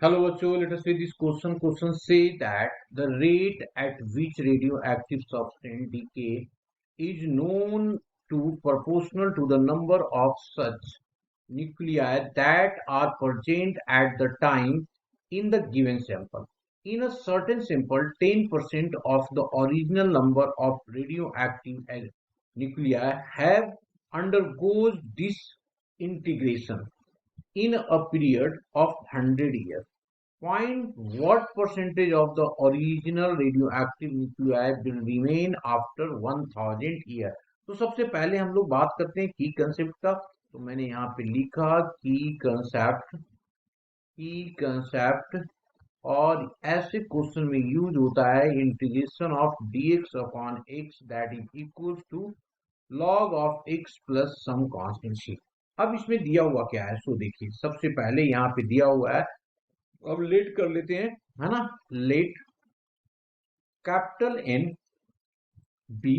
Hello, Acho. Let us see this question. Question say that the rate at which radioactive substance decay is known to proportional to the number of such nuclei that are present at the time in the given sample. In a certain sample, 10% of the original number of radioactive nuclei have undergoes disintegration in a period of 100 years. Find what percentage of the original radioactive nuclei will remain after 1000 year. तो सबसे पहले हम लोग बात करते हैं की concept का। तो मैंने यहाँ पे लिखा की कंसेप्ट और ऐसे क्वेश्चन में यूज होता है integration of dx upon x that is equal to log of x plus some constant. अब इसमें दिया हुआ क्या है, सो देखिए सबसे पहले यहाँ पे दिया हुआ है, अब लेट कर लेते हैं, है ना। लेट कैपिटल एन बी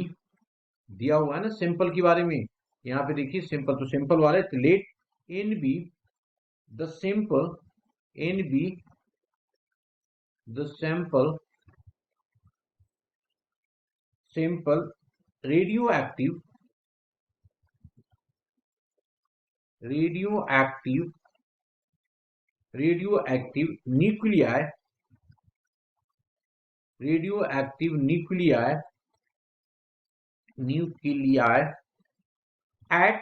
दिया हुआ है ना सिंपल के बारे में। यहाँ पे देखिए सिंपल, तो सिंपल वाले तो let N be the simple N be the simple radioactive nuclei at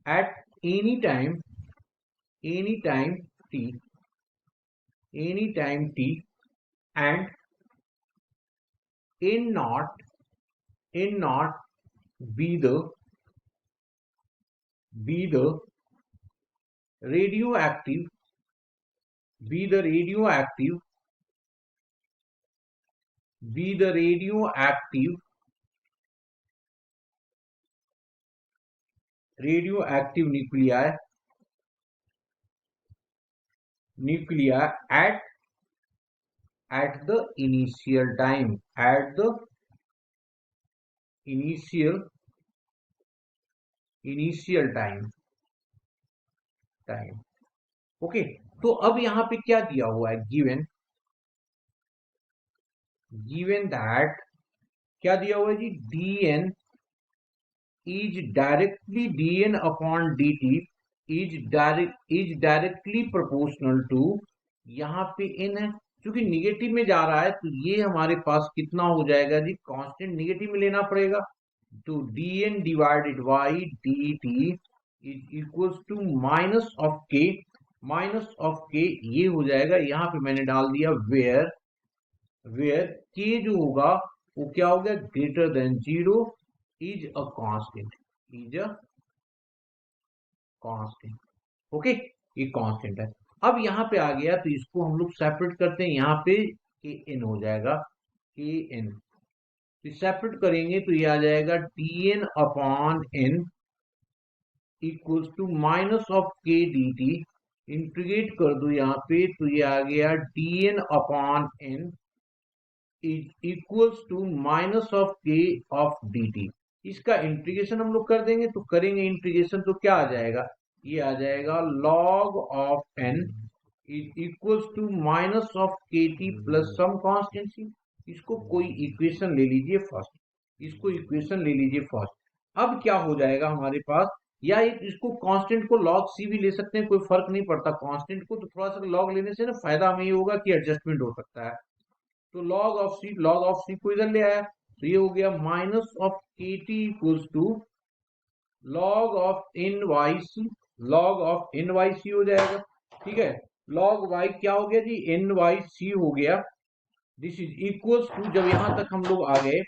at any time t and in not be the radioactive be the radioactive be the radioactive nuclei at the initial time initial time। Okay, तो अब यहाँ पे क्या दिया हुआ है, given that क्या दिया हुआ है जी, dn is dn upon dt is directly proportional to, यहाँ पे n है क्योंकि निगेटिव में जा रहा है तो ये हमारे पास कितना हो जाएगा जी, कांस्टेंट निगेटिव में लेना पड़ेगा। तो dn divided by dt is equals to minus of K ये हो जाएगा। यहाँ पे मैंने डाल दिया वेयर के जो होगा वो क्या हो गया, greater than 0 is a constant. Okay, ये कांस्टेंट है। अब यहाँ पे आ गया तो इसको हम लोग सेपरेट करते हैं, यहाँ पे के एन हो जाएगा, के एन तो सेपरेट करेंगे तो ये आ जाएगा dn upon n equals to minus of K dt। Integrate कर दो यहाँ पे तो ये आ गया dn upon n equals to minus of K of dt। इसका इंटीग्रेशन हम लोग कर देंगे, तो करेंगे इंटीग्रेशन तो क्या आ जाएगा, ये आ जाएगा log of n equals to minus of के टी प्लस सम कॉन्स्टेंट। इसको कोई इक्वेशन ले लीजिए फर्स्ट, अब क्या हो जाएगा हमारे पास, या इसको कांस्टेंट को log c भी ले सकते हैं, कोई फर्क नहीं पड़ता कांस्टेंट को, तो थोड़ा सा log लेने से ना फायदा हमें ये होगा कि एडजस्टमेंट हो सकता है। तो log ऑफ c को इधर ले आया तो ये हो गया माइनस ऑफ के T equals to log of N Y C हो जाएगा। ठीक है, log y क्या हो गया जी, एन वाई सी हो गया। दिस इज इक्वल्स टू, जब यहां तक हम लोग आ गए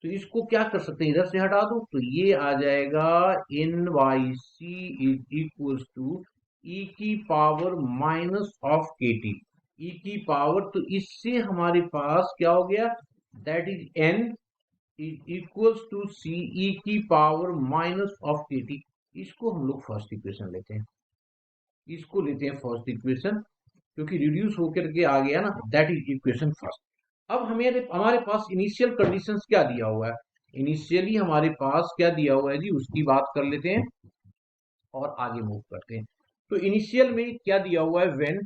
तो इसको क्या कर सकते हैं, इधर से हटा दो तो ये आ जाएगा n Y c is equals to e की पावर माइनस ऑफ के टी, ई की पावर, तो इससे हमारे पास क्या हो गया, that is n is equals to c e की पावर माइनस ऑफ के टी। इसको हम लोग फर्स्ट इक्वेशन लेते हैं, फर्स्ट इक्वेशन, क्योंकि रिड्यूस होकर के आ गया ना, दैट इज इक्वेशन फर्स्ट। अब हमारे पास इनिशियल कंडीशंस क्या दिया हुआ है, इनिशियली हमारे पास क्या दिया हुआ है जी, उसकी बात कर लेते हैं और आगे मूव करते हैं। तो इनिशियल में क्या दिया हुआ है, when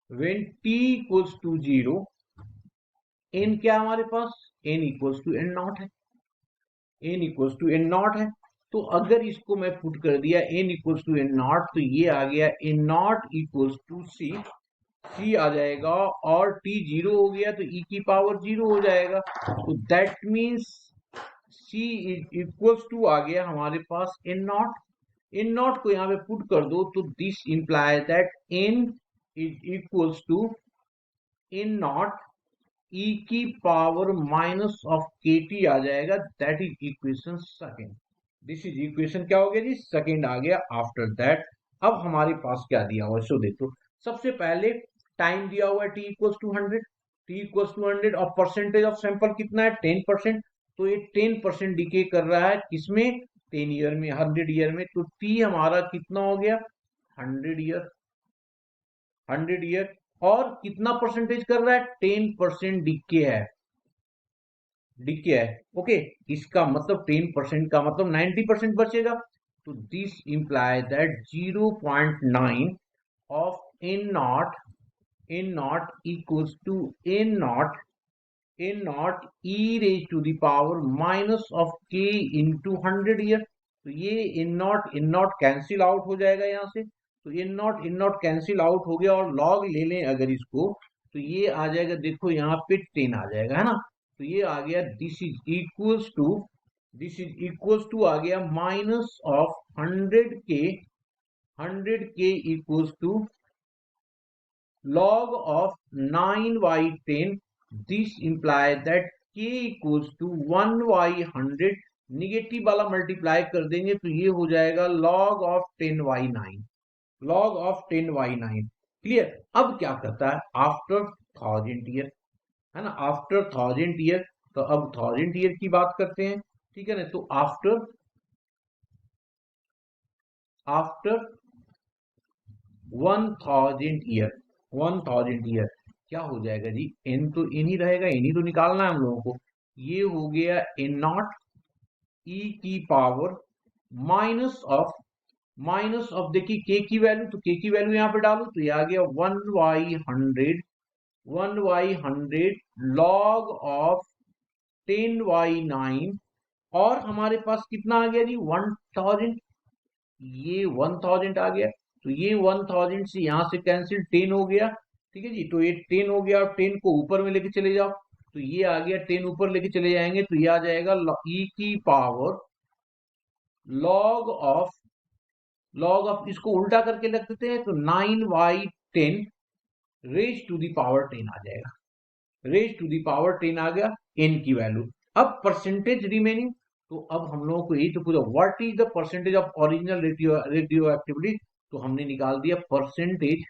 when t equals to 0, n क्या हमारे पास, n equals to n not है, n equals to n not है। तो अगर इसको मैं पुट कर दिया n equals to n not, तो ये आ गया n not equals to c, c आ जाएगा, और t 0 हो गया तो e की पावर 0 हो जाएगा। तो that means c is equals to आ गया हमारे पास n नॉट। n नॉट को यहाँ पे पुट कर दो तो this implies that n is equals to n not e की पावर माइनस ऑफ kt आ जाएगा। That is equation second. This is equation क्या हो गया जी, सेकेंड आ गया। आफ्टर दैट अब हमारे पास क्या दिया हुआ है सो देखो। सबसे पहले टाइम दिया हुआ है t equals to 100, t equals to 100, और परसेंटेज ऑफ सैंपल कितना है 10%। तो ये 10% डिके कर रहा है किसमें, 10 ईयर में, 100 ईयर में। तो t हमारा कितना हो गया 100 ईयर, 100 ईयर, और कितना परसेंटेज कर रहा है 10% डिके है, डिके है। ओके, इसका मतलब 10% का मतलब 90% बचेगा। तो this imply that 0.9 of n not equals to n not e raise to the power minus of k into 100 year. तो ये n नॉट कैंसिल आउट हो जाएगा यहाँ से। तो n नॉट कैंसिल आउट हो गया, और लॉग ले लें अगर इसको, तो ये आ जाएगा, देखो यहाँ पे 10 आ जाएगा, है ना। तो ये आ गया दिस इज इक्वल्स टू आ गया minus of 100 K equals to log of 9/10। This imply that k equals to 1/100। Negative वाला मल्टीप्लाई कर देंगे तो ये हो जाएगा log of 10/9, log of 10/9। Clear. अब क्या करता है आफ्टर 1000 ईयर, है ना, आफ्टर 1000 ईयर। तो अब 1000 ईयर की बात करते हैं, ठीक है ना। तो आफ्टर आफ्टर 1000 ईयर, 1000 ईयर क्या हो जाएगा जी, एन तो एन ही रहेगा, एन ही तो निकालना है हम लोगों को। ये हो गया एन नॉट ई की पावर माइनस ऑफ देखिए के की वैल्यू, तो के की वैल्यू यहाँ पे डालो तो ये आ गया 1/100 लॉग ऑफ 10/9। और हमारे पास कितना आ गया जी 1000, ये 1000 आ गया। तो ये 1000 से यहां से कैंसिल 10 हो गया, ठीक है जी। तो ये 10 हो गया, और 10 को ऊपर में लेके चले जाओ, तो ये आ गया 10 ऊपर लेके चले जाएंगे तो ये आ जाएगा ई की पावर लॉग ऑफ इसको उल्टा करके रख देते हैं तो 9/10 रेज टू दी पावर 10 आ जाएगा, रेज टू दी पावर 10 आ गया एन की वैल्यू। अब परसेंटेज रिमेनिंग, तो अब हम लोगों को यही तो पूछा what is the percentage of original radio activity. तो हमने निकाल दिया परसेंटेज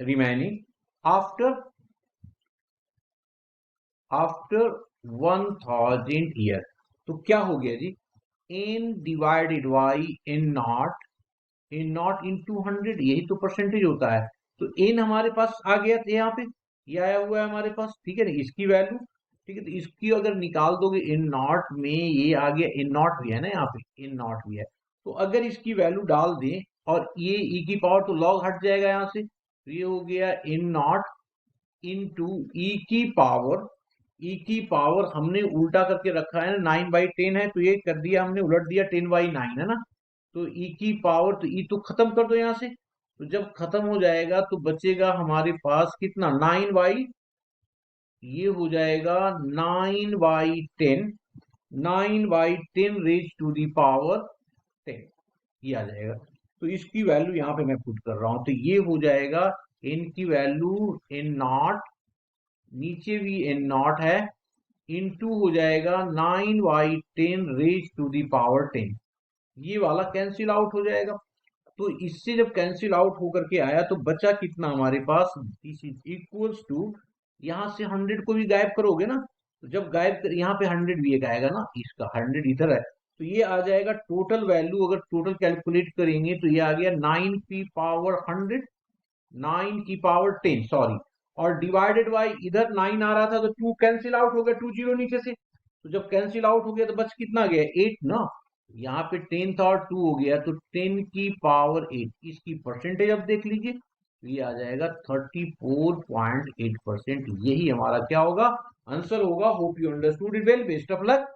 रिमेनिंग आफ्टर 1000 ईयर। तो क्या हो गया जी, n divided by N not in 200, यही तो परसेंटेज होता है। तो n हमारे पास आ गया था यहाँ पे, ये आया हुआ है हमारे पास, ठीक है ना, इसकी वैल्यू, ठीक है। तो इसकी अगर निकाल दोगे एन नॉट में, ये आ गया एन नॉट भी है ना, यहाँ पे एन नॉट भी है। तो अगर इसकी वैल्यू डाल दें और ये e की पावर, तो लॉग हट जाएगा यहाँ से, तो ये हो गया एन नॉट इंटू ई की पावर हमने उल्टा करके रखा है ना, 9/10 है, तो ये कर दिया हमने, उलट दिया 10/9 है ना। तो ई की पावर, तो ई तो खत्म कर दो यहाँ से। तो जब खत्म हो जाएगा तो बचेगा हमारे पास कितना 9 ये हो जाएगा 9/10, 9/10 रेज टू दी पावर 10, ये आ जाएगा। तो इसकी वैल्यू यहाँ पे मैं पुट कर रहा हूं, तो ये हो जाएगा n की वैल्यू n नॉट, नीचे भी n नॉट है, इनटू हो जाएगा 9/10 रेज टू दी पावर 10। ये वाला कैंसिल आउट हो जाएगा। तो इससे जब कैंसिल आउट होकर के आया तो बचा कितना हमारे पास, दिस इज इक्वल्स टू, यहां से 100 को भी गायब करोगे ना, तो जब गायब कर यहाँ पे 100 भी एक आएगा ना, इसका 100 इधर है, तो ये आ जाएगा टोटल वैल्यू। अगर टोटल कैलकुलेट करेंगे तो ये आ गया 9 की पावर 100, 9 की पावर 10 सॉरी, और डिवाइडेड बाई इधर 9 आ रहा था तो 2 कैंसिल आउट हो गया, 2 जीरो नीचे से, तो जब कैंसिल आउट हो गया तो बच कितना गया, 8 ना। यहाँ पे 10 था और 2 हो गया, तो 10 की पावर 8, इसकी परसेंटेज अब देख लीजिए, तो ये आ जाएगा 34.8%। यही हमारा क्या होगा, आंसर होगा। Hope you understood it well, best of luck.